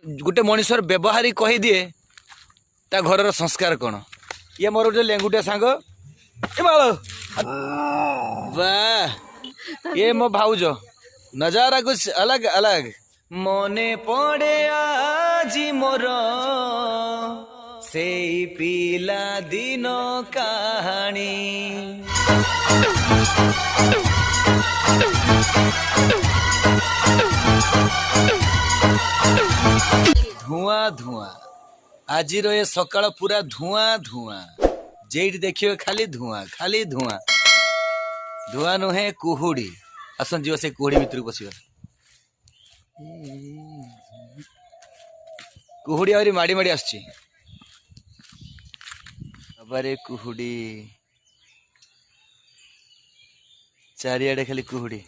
गोटे मनीषर व्यवहार कही दिए ता घर संस्कार कौन। ये मोर गोटे लेंगुटिया सांग वाह ये मो भाउज नजारा कुछ अलग अलग मने पड़े आज मोर से पिला दिन कहानी। धुआं धुआं आज ये सकाळ पूरा धुआं धुआं जेठ देखिए खाली धुआं धुआं नुहे कुहुड़ी आसन जीव से कुहुड़ी भितर पशिब कुहुड़ी आहरी माड़ी माड़ी आसची बाबारे कुहुड़ी चारिआडे खाली कुहुड़ी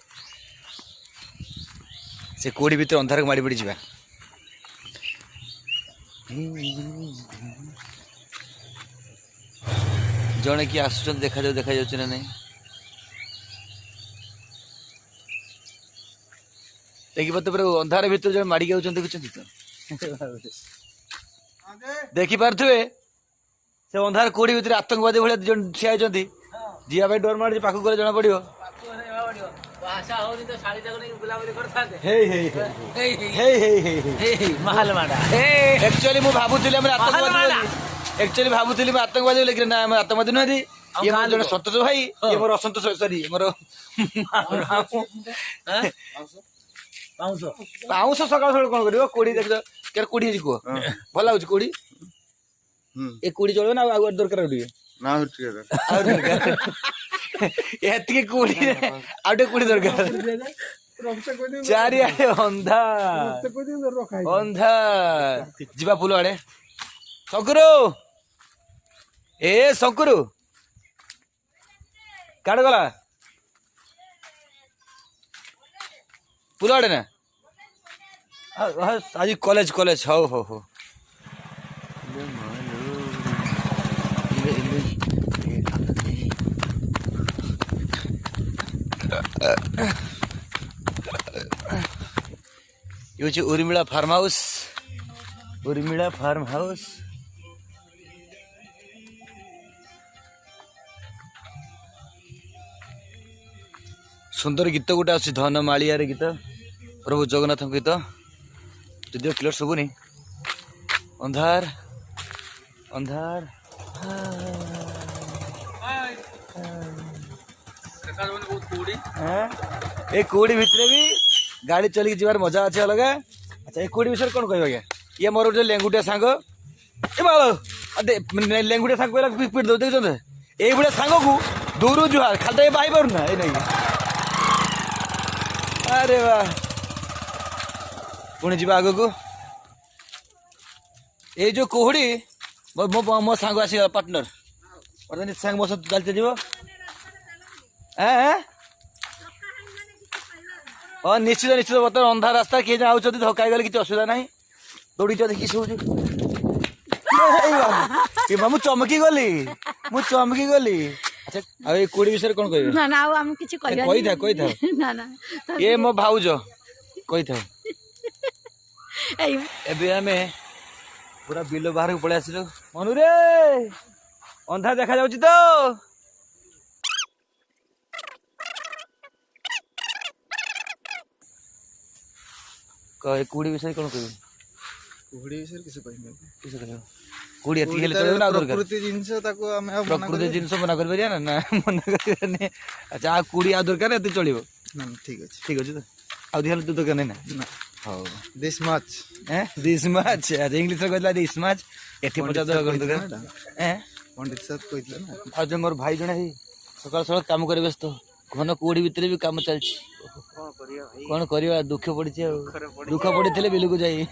से कुहुड़ी भितर अंधार माड़ी माड़ी जीवा जड़े कि आस देखा जाऊँ ना नहीं देखी पाते अंधार भितर जब माड़ी जाऊँ देखुं तो देखी पारे से अंधार कोड़ी भितर आतंकवादी भाई ठिया होती जीवा डर मार पाक गले जना पड़ो एक्चुअली मु भाबुଥିଲି हम आतंकवादी एक्चुअली भाबुଥିଲି मैं आतंकवादी लेकिन ना आतंकवादी नुहति ये मोर जने संतोष भाई ये मोर असंतोष सॉरी मोर पाउस सकाळ सकाळ कोन करियो कोडी देख केर कोडी जी को भला होची कोडी ए कोडी चलो ना आगु दरकार होडी ना होटी एतिके कोडी आउटे कोडी दरकार चारिआडे अंधार जीवा फुल आड़े शंकुरु ए शंकुरु काड़ गला फुल आड़े ना आज कॉलेज कॉलेज हो हो ये Urmila farm house Urmila farm house सुंदर गीत गोटे आस धन मालियार गीत प्रभु जगन्नाथ गीत जदिव क्लियर शुभुनी अंधार अंधार ए कोड़ी भितर भी गाड़ी चलिक जीवार मजा अच्छे अलग। अच्छा ये कोड़ी विषय कौन कह ये मोर गोटे लेंगुटिया सांग लेंगुटिया सांग कहला पीट दो देख ये भाया सांग को दूर जुहार खाली तो बाई पार ना ये अरे वाह पुणी जी आग को ये जो कुहुड़ी मो सांग आस पार्टनर सांग मो सहित चलते जीव हाँ निश्चित निश्चित बर्तमान अंधार रास्ता किए जाऊँ धक्का गले किसी असुविधा ना दौड़ी देखी शोची मु चमकी गली अच्छा ये कोड़ी विषय कौन कह ये मो भाउज कही था एबे पूरा बिल बाहर को पलि आसिलु मनु रे अंधार देखा जाउची तो कहे कुड़ी विषय कौन कह कुहुड़ी विषय किसी कहना कुड़ी एति हेले चलेबो ना दरकार प्रकृति जिंस ताको हमें प्रकृति जिंस मना कर परिया ना मना कर अच्छा आ कुड़ी आ दरकार एति चलिबो ना ठीक अछि तो आ दिहल तो दरकार नहीं ना हां this much this much English रे कहला दिस मच एति पचा दरकार पंडित साहब कहला ना आज मोर भाई जणे सकाळ सकाळ काम करे व्यस्त घन कोड़ी भितर भी काम चलछि कौन करिया दुख पड़ी दुख पड़ी बिल को जाई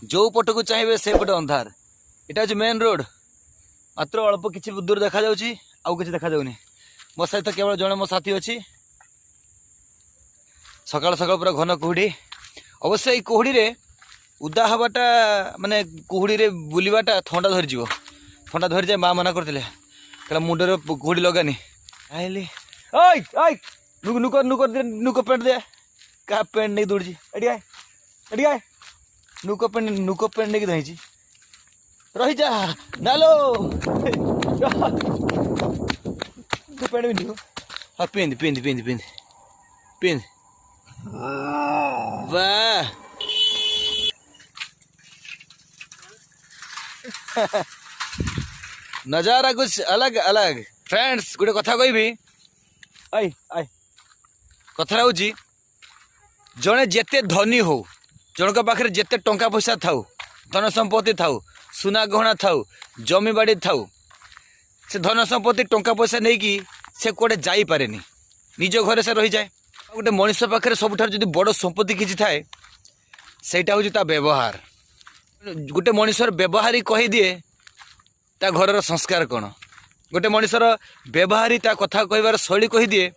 जो पट को चाहिए से पटे अंधार इटा हूँ मेन रोड मात्र अल्प किसी दूर देखा जाउची आउ किसी देखा जाउनी मो सहित केवल जड़े मो साथी अच्छी सकाल सकाल पूरा घन कुहुड़ी अवश्य ये कुहुड़ी रे उदा हवाटा माने कुहुड़ी रे बुलवाटा थंडा धरी थंडा धरी जाए माँ मना करते कहला मुंडर कुहुड़ी लगानी आइली ओय ओय नुको पेंट दे का पेंट नहीं दौड़ी एडी आए नुको पेंट नहीं दही रही जा नालो तू पेंट पिंधु हाँ पिंध वाह नजारा कुछ अलग अलग फ्रेंड्स गोटे कथा कहबी आई कथा हूँ जड़े जेते धनी हो जनक पाखे जेते टंका पैसा थाउ धन संपत्ति थाउ सुना गहना थाउ जमी बाड़ी थाउ से धन संपत्ति टंका पैसा नहीं कि से कोड़े जाई पारे निज घरे से रही जाए गोटे मनीष पाखे सबुठ जो बड़ संपत्ति किसी थाए सेटा हूँ ता व्यवहार गोटे मनीषर व्यवहार ही कही दिए ता घर संस्कार कौन गोटे मनीषर व्यवहार ता कथा कहबार शैली कही दिए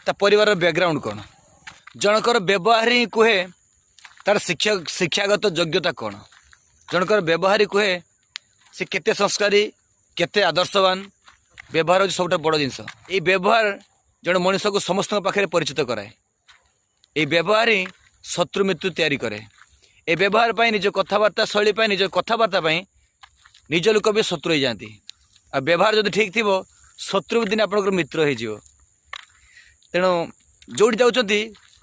ता परिवार बैकग्राउंड कौन जनकर व्यवहार ही कहे तार शिक्षागत योग्यता कौन जनकर व्यवहार ही कहे से केते संस्कारी केते आदर्शवान व्यवहार हूँ सब बड़ जिनस ये व्यवहार जन मनीष को समस्त पाखे परिचित कराए ये व्यवहार ही शत्रु मृत्यु तैयारी करे ए व्यवहार पाई निज कथबार्ता शैली पाई निज कथबार्ता पाई निज लोक भी शत्रु हो जाती आ व्यवहार जब ठीक थी शत्रु भी दिन आपंकर मित्र हो तेणु जोड़ी जाऊँच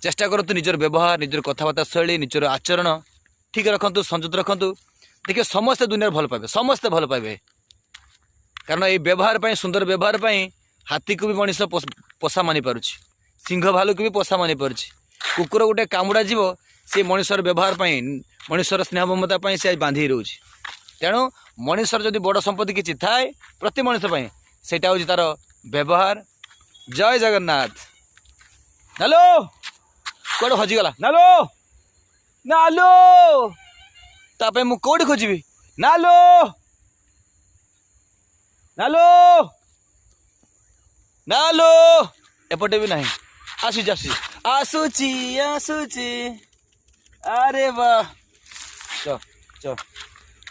चेष्टा करूँ निजर व्यवहार निजर कथबार्ता शैली निजर आचरण ठीक रखु संयत रखु देखिए समस्ते दुनिया भल पाए समस्ते भल पाए कारण ये व्यवहार पाई सुंदर व्यवहार पाई हाथी को भी मनीष पोषा मानि पारुछि सिंह भालू को भी पोषा मानि पारुछि कुकुर गोटे कामुड़ा जीव सी मनीषर व्यवहार पाई मनीषर स्नेह ममता पाई से बांधि रोचे तेणु मनीषर जदि बड़ संपत्ति किसी थाए प्रति मनीष पाई सेटा हूँ तार व्यवहार जय जगन्नाथ नालो कौन हजिगला नालो नालो तापे मु कौटी खोजी नालो नालो नालो एपटे भी नहीं आसुची अरे वाह च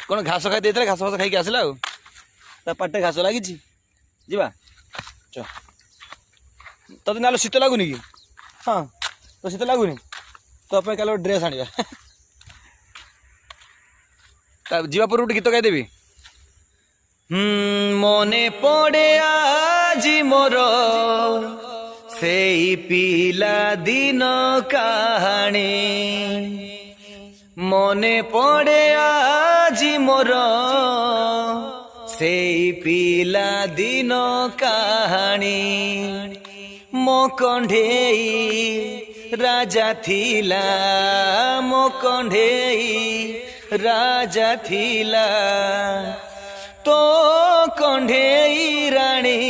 कौन घास खाई देते घास फास खाई आसला पाटे घास लगी जीवा च तते नालो शीत लगुनि कि हाँ तो शीत लगुनि तो काल ड्रेस आनिबा जीवा पर गोटे गीत गाइदेवी मने पड़े आजी मोर से पिला दिन कहानी मने पड़े आजी मोर से पिला दिन कहानी मो कंढेई राजा थिला मो कंढेई राजा थिला तो कंढेई राणी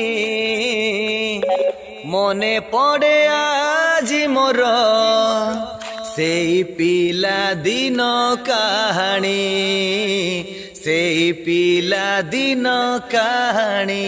मने पड़े आज मोर से पिला दिन कहानी से पिला दिन कहानी।